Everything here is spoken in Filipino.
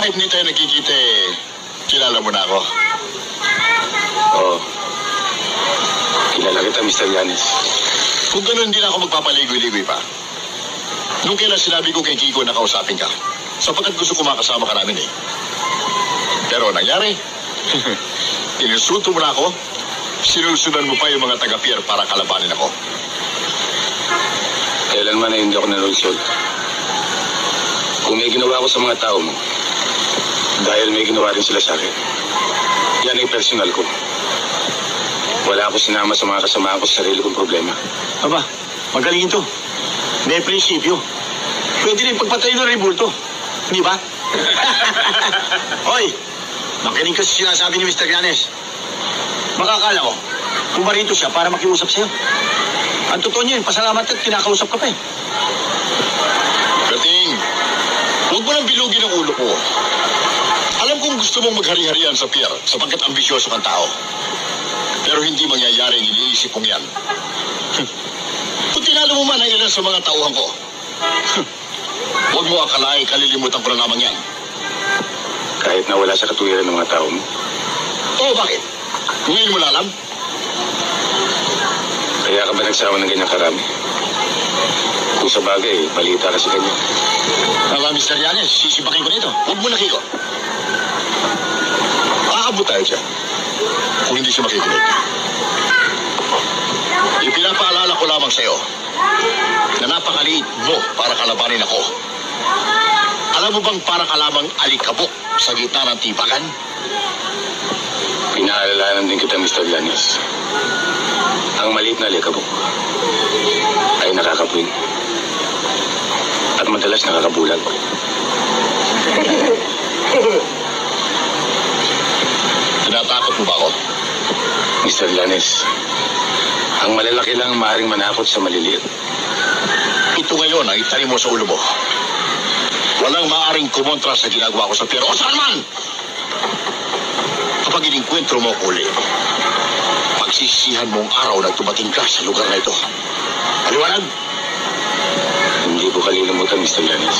kahit hindi tayo nagkikita kilala mo na ako. Oo. Kilala kita, Mr. Llanes. Kung gano'n, hindi na ako magpapaligoy-ligoy pa. Nung kailan sinabi ko kay Kiko na kausapin ka, sapagkat gusto ko makasama ka namin Pero nangyari, ininsulto mo na ako, sinusunan mo pa yung mga taga-pier para kalabanin ako. Kailanman na hindi ako nanulsol. Kung may ginawa ko sa mga tao mo, dahil may ginawa rin sila sa akin, yan ay personal ko. Wala ako sinama sa mga kasamaan ko sa sarili kong problema. Aba, magaling ito. May prinsipyo. Pwede rin pagpatay ng rebulto. Hindi ba? Hoy, makinig ka sa sinasabi ni Mr. Llanes. Makakala ko, pumarito siya para makiusap sa'yo. Ang totoo niya, pasalamat at kinakausap ka pa Gating, huwag mo nang bilugin ang ulo ko. Alam kong gusto mong maghari-harian sa pier sapagkat ambisyoso kang tao. Pero hindi mangyayari ang iniisip kong yan. Kung tinalo mo man ang ilan sa mga tauhan ko, huwag mo akalain kalilimutan ko na lamang yan. Kahit nawala sa katuwiran ng mga tao mo? Oo, bakit? Ngayon mo na alam? Kaya ka ba nagsawa ng ganyang karami? Kung sa bagay, balita ka sa kanya. Mr. Llanes, sisibakin ko nito. Huwag mo na, Kiko. Aabot tayo siya. Kung hindi siya makikinig. Ipinapaalala ko lamang sa'yo na napakaliit mo para kalabanin ako. Alam mo bang para ka lamang alikabok sa gitna ng tibakan? Pinaalalahanan din kita, Mr. Llanes. Ang maliit na alikabok ay nakakapuwing at madalas nakakabulag. Tinatakot mo ba ako? Mr. Llanes, ang malalaki lang maaaring manakot sa maliliit. Ito ngayon ang itanim mo sa ulo mo. Walang maaaring kumontra sa ginagawa ko sa pier o saan man! Kapag iningkwentro mo ako uli, pagsisihan mo ang araw na tumating ka sa lugar na ito. Paliwanag? Hindi ko kalilimutan, Mr. Llanes.